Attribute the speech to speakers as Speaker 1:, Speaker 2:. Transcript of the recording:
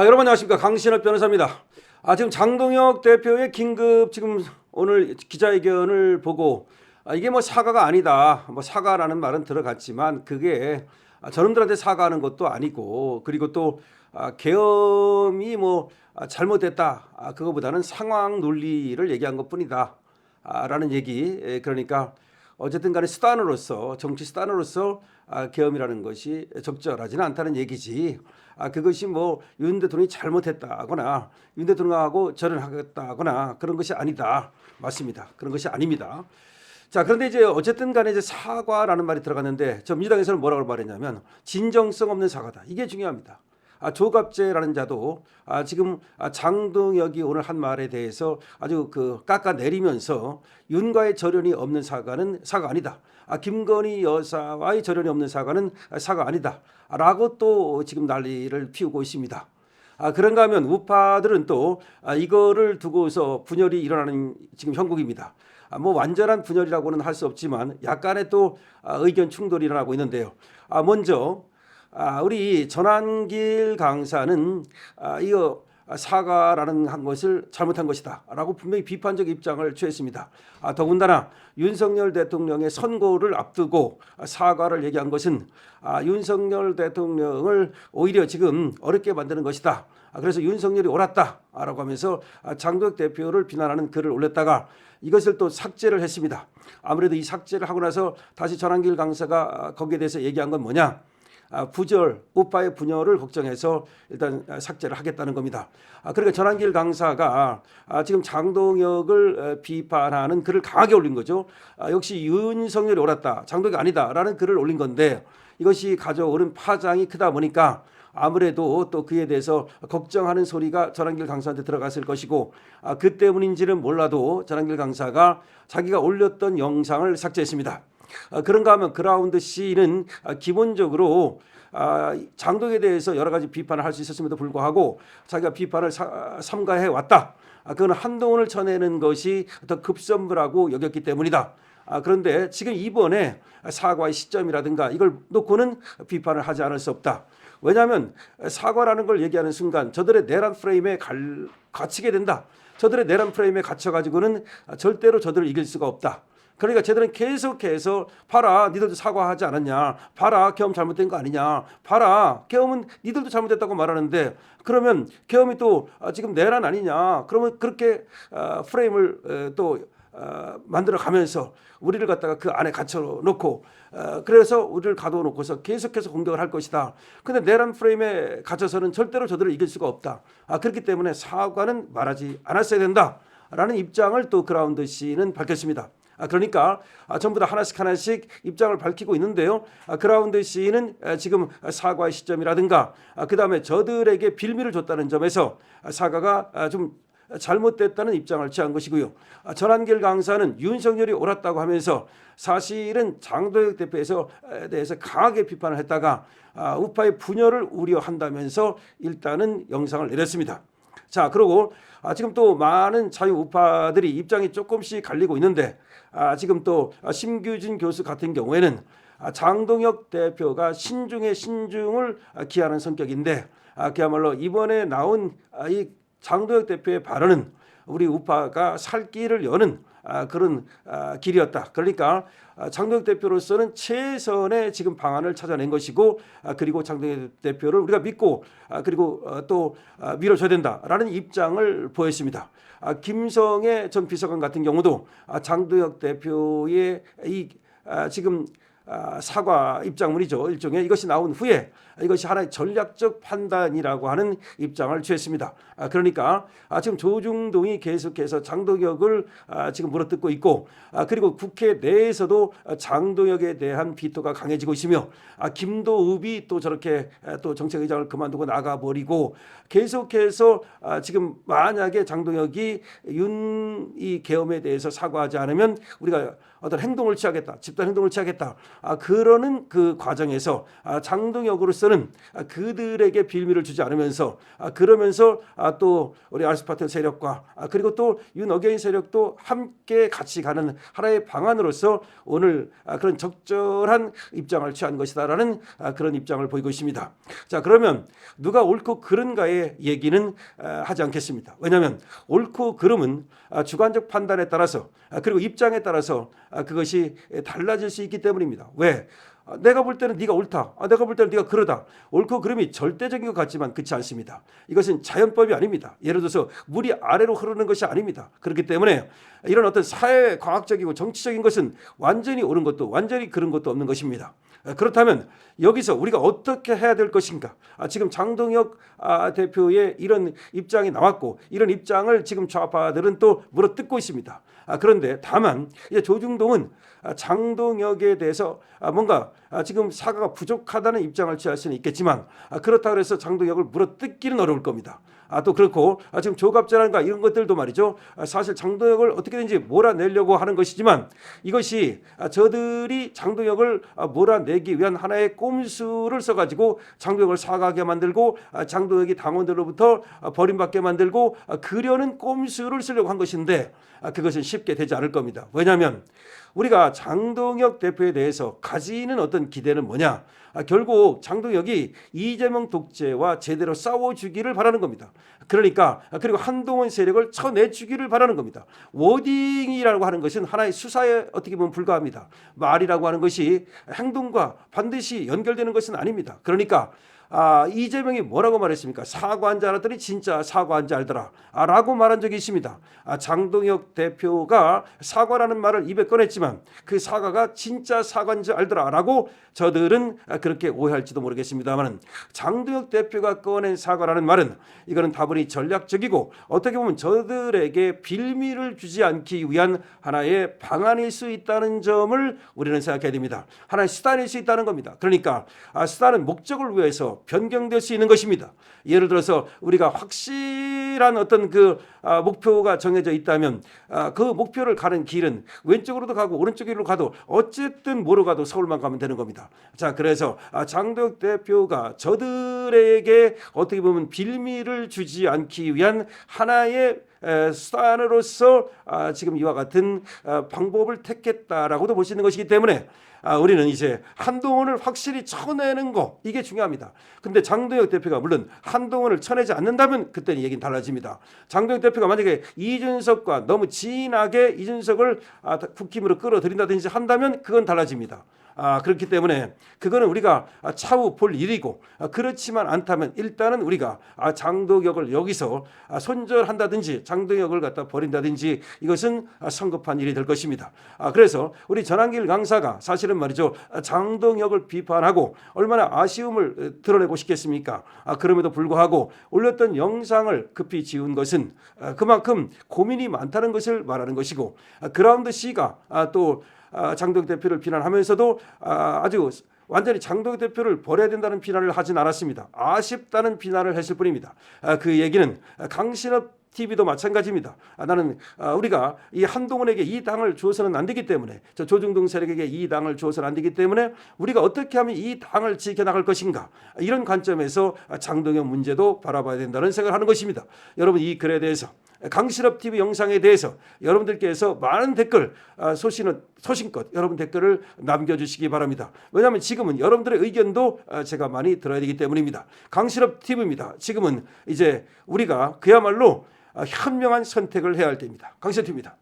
Speaker 1: 여러분 안녕하십니까, 강신업 변호사입니다. 지금 장동혁 대표의 긴급 지금 오늘 기자회견을 보고 이게 뭐 사과가 아니다, 뭐 사과라는 말은 들어갔지만 그게 저놈들한테 사과하는 것도 아니고, 그리고 또 계엄이 뭐 잘못됐다, 그거보다는 상황 논리를 얘기한 것뿐이다 라는 얘기. 그러니까 어쨌든 간에 수단으로서, 정치 수단으로서 계엄이라는 것이 적절하지는 않다는 얘기지. 그것이 뭐 윤 대통령이 잘못했다거나 윤 대통령하고 절연하겠다거나 그런 것이 아니다. 맞습니다. 그런 것이 아닙니다. 자, 그런데 이제 어쨌든 간에 이제 사과라는 말이 들어갔는데, 저 민주당에서는 뭐라고 말했냐면 진정성 없는 사과다. 이게 중요합니다. 조갑재라는 자도 지금 장동혁이 오늘 한 말에 대해서 아주 깎아내리면서 윤과의 절연이 없는 사과는 사과 아니다. 김건희 여사와의 절연이 없는 사과는 사과 아니다. 라고 또 지금 난리를 피우고 있습니다. 그런가 하면 우파들은 또 이거를 두고서 분열이 일어나는 지금 형국입니다. 뭐 완전한 분열이라고는 할 수 없지만 약간의 또 의견 충돌이 일어나고 있는데요. 먼저 우리 전한길 강사는 이거 사과라는 한 것을 잘못한 것이다 라고 분명히 비판적 입장을 취했습니다. 더군다나 윤석열 대통령의 선고를 앞두고 사과를 얘기한 것은 윤석열 대통령을 오히려 지금 어렵게 만드는 것이다. 그래서 윤석열이 옳았다 라고 하면서 장동혁 대표를 비난하는 글을 올렸다가 이것을 또 삭제를 했습니다. 아무래도 이 삭제를 하고 나서 다시 전한길 강사가 거기에 대해서 얘기한 건 뭐냐? 부절, 우파의 분열을 걱정해서 일단 삭제를 하겠다는 겁니다. 그러니까 전한길 강사가 지금 장동혁을 비판하는 글을 강하게 올린 거죠. 역시 윤석열이 옳았다, 장동혁이 아니다라는 글을 올린 건데, 이것이 가져오는 파장이 크다 보니까 아무래도 또 그에 대해서 걱정하는 소리가 전한길 강사한테 들어갔을 것이고, 그 때문인지는 몰라도 전한길 강사가 자기가 올렸던 영상을 삭제했습니다. 그런가 하면 그라운드 C는 기본적으로 장동혁에 대해서 여러 가지 비판을 할 수 있었음에도 불구하고 자기가 비판을 삼가해 왔다. 그건 한동훈을 쳐내는 것이 더 급선무라고 여겼기 때문이다. 그런데 지금 이번에 사과의 시점이라든가 이걸 놓고는 비판을 하지 않을 수 없다. 왜냐하면 사과라는 걸 얘기하는 순간 저들의 내란 프레임에 갇히게 된다. 저들의 내란 프레임에 갇혀가지고는 절대로 저들을 이길 수가 없다. 그러니까 쟤들은 계속해서 봐라, 니들도 사과하지 않았냐, 봐라, 계엄 잘못된 거 아니냐, 봐라, 계엄은 니들도 잘못됐다고 말하는데 그러면 계엄이 또 지금 내란 아니냐, 그러면 그렇게 프레임을 또 만들어가면서 우리를 갖다가 그 안에 갇혀놓고 그래서 우리를 가둬놓고서 계속해서 공격을 할 것이다. 근데 내란 프레임에 갇혀서는 절대로 저들을 이길 수가 없다. 그렇기 때문에 사과는 말하지 않았어야 된다라는 입장을 또 그라운드 C는 밝혔습니다. 그러니까 전부 다 하나씩 입장을 밝히고 있는데요. 그라운드 C는 지금 사과의 시점이라든가 그다음에 저들에게 빌미를 줬다는 점에서 사과가 좀 잘못됐다는 입장을 취한 것이고요. 전한길 강사는 윤석열이 옳았다고 하면서 사실은 장동혁 대표에 대해서 강하게 비판을 했다가 우파의 분열을 우려한다면서 일단은 영상을 내렸습니다. 자, 그리고 지금 또 많은 자유 우파들이 입장이 조금씩 갈리고 있는데, 지금 또 심규진 교수 같은 경우에는 장동혁 대표가 신중에 신중을 기하는 성격인데, 그야말로 이번에 나온 이 장동혁 대표의 발언은 우리 우파가 살 길을 여는 그런 길이었다. 그러니까 장동혁 대표로서는 최선의 지금 방안을 찾아낸 것이고, 그리고 장동혁 대표를 우리가 믿고 그리고 또 밀어줘야 된다라는 입장을 보였습니다. 김성애 전 비서관 같은 경우도 장동혁 대표의 이 지금 사과 입장문이죠. 일종의 이것이 나온 후에 이것이 하나의 전략적 판단이라고 하는 입장을 취했습니다. 그러니까 지금 조중동이 계속해서 장동혁을 지금 물어뜯고 있고, 그리고 국회 내에서도 장동혁에 대한 비토가 강해지고 있으며, 김도읍이 또 저렇게 또 정책의장을 그만두고 나가버리고, 계속해서 지금 만약에 장동혁이 이 계엄에 대해서 사과하지 않으면 우리가 어떤 행동을 취하겠다, 집단 행동을 취하겠다, 그러는 그 과정에서 장동혁으로서는 그들에게 빌미를 주지 않으면서 그러면서 또 우리 알스파트 세력과 그리고 또 윤어게인 세력도 함께 같이 가는 하나의 방안으로서 오늘 그런 적절한 입장을 취한 것이다라는 그런 입장을 보이고 있습니다. 자, 그러면 누가 옳고 그른가의 얘기는 하지 않겠습니다. 왜냐하면 옳고 그름은 주관적 판단에 따라서 그리고 입장에 따라서 그것이 달라질 수 있기 때문입니다. 왜? 내가 볼 때는 네가 옳다. 내가 볼 때는 네가 그러다. 옳고 그름이 절대적인 것 같지만 그렇지 않습니다. 이것은 자연법이 아닙니다. 예를 들어서 물이 아래로 흐르는 것이 아닙니다. 그렇기 때문에 이런 어떤 사회 과학적이고 정치적인 것은 완전히 옳은 것도 완전히 그른 것도 없는 것입니다. 그렇다면 여기서 우리가 어떻게 해야 될 것인가? 지금 장동혁 대표의 이런 입장이 나왔고 이런 입장을 지금 좌파들은 또 물어뜯고 있습니다. 그런데 다만 이제 조중동은 장동혁에 대해서 뭔가 지금 사과가 부족하다는 입장을 취할 수는 있겠지만 그렇다고 해서 장동혁을 물어뜯기는 어려울 겁니다. 또 그렇고 지금 조갑제라든가 이런 것들도 말이죠. 사실 장동혁을 어떻게든지 몰아내려고 하는 것이지만 이것이 저들이 장동혁을 몰아내기 위한 하나의 꼼수를 써가지고 장동혁을 사과하게 만들고 장동혁이 당원들로부터 버림받게 만들고 그려는 꼼수를 쓰려고 한 것인데 그것은 쉽게 되지 않을 겁니다. 왜냐하면 우리가 장동혁 대표에 대해서 가지는 어떤 기대는 뭐냐? 결국 장동혁이 이재명 독재와 제대로 싸워주기를 바라는 겁니다. 그러니까 그리고 한동훈 세력을 쳐내주기를 바라는 겁니다. 워딩이라고 하는 것은 하나의 수사에 어떻게 보면 불과합니다. 말이라고 하는 것이 행동과 반드시 연결되는 것은 아닙니다. 그러니까 이재명이 뭐라고 말했습니까? 사과한 줄 알았더니 진짜 사과한 줄 알더라 라고 말한 적이 있습니다. 장동혁 대표가 사과라는 말을 입에 꺼냈지만 그 사과가 진짜 사과인 줄 알더라 라고 저들은 그렇게 오해할지도 모르겠습니다만 장동혁 대표가 꺼낸 사과라는 말은 이거는 다분히 전략적이고 어떻게 보면 저들에게 빌미를 주지 않기 위한 하나의 방안일 수 있다는 점을 우리는 생각해야 됩니다. 하나의 수단일 수 있다는 겁니다. 그러니까 수단은 목적을 위해서 변경될 수 있는 것입니다. 예를 들어서 우리가 확실한 어떤 그 목표가 정해져 있다면 그 목표를 가는 길은 왼쪽으로도 가고 오른쪽으로 가도 어쨌든 뭐로 가도 서울만 가면 되는 겁니다. 자, 그래서 장동혁 대표가 저들에게 어떻게 보면 빌미를 주지 않기 위한 하나의 수단으로서 지금 이와 같은 방법을 택했다라고도 볼 수 있는 것이기 때문에 우리는 이제 한동훈을 확실히 쳐내는 거 이게 중요합니다. 그런데 장동혁 대표가 물론 한동훈을 쳐내지 않는다면 그때는 얘기는 달라집니다. 장동혁 대표가 만약에 이준석과 너무 진하게 이준석을 국힘으로 끌어들인다든지 한다면 그건 달라집니다. 그렇기 때문에 그거는 우리가 차후 볼 일이고 그렇지만 않다면 일단은 우리가 장동혁을 여기서 손절한다든지 장동혁을 갖다 버린다든지 이것은 성급한 일이 될 것입니다. 그래서 우리 전한길 강사가 사실은 말이죠. 장동혁을 비판하고 얼마나 아쉬움을 드러내고 싶겠습니까? 그럼에도 불구하고 올렸던 영상을 급히 지운 것은 그만큼 고민이 많다는 것을 말하는 것이고 그라운드 C가 또 장동혁 대표를 비난하면서도 아주 완전히 장동혁 대표를 버려야 된다는 비난을 하진 않았습니다. 아쉽다는 비난을 했을 뿐입니다. 그 얘기는 강신업 TV도 마찬가지입니다. 나는 우리가 이 한동훈에게 이 당을 주어서는 안 되기 때문에 저 조중동 세력에게 이 당을 주어서는 안 되기 때문에 우리가 어떻게 하면 이 당을 지켜나갈 것인가 이런 관점에서 장동혁 문제도 바라봐야 된다는 생각을 하는 것입니다. 여러분 이 글에 대해서 강신업 TV 영상에 대해서 여러분들께서 많은 댓글 소신껏 여러분 댓글을 남겨주시기 바랍니다. 왜냐하면 지금은 여러분들의 의견도 제가 많이 들어야 되기 때문입니다. 강신업 TV입니다. 지금은 이제 우리가 그야말로 현명한 선택을 해야 할 때입니다. 강신업 TV입니다.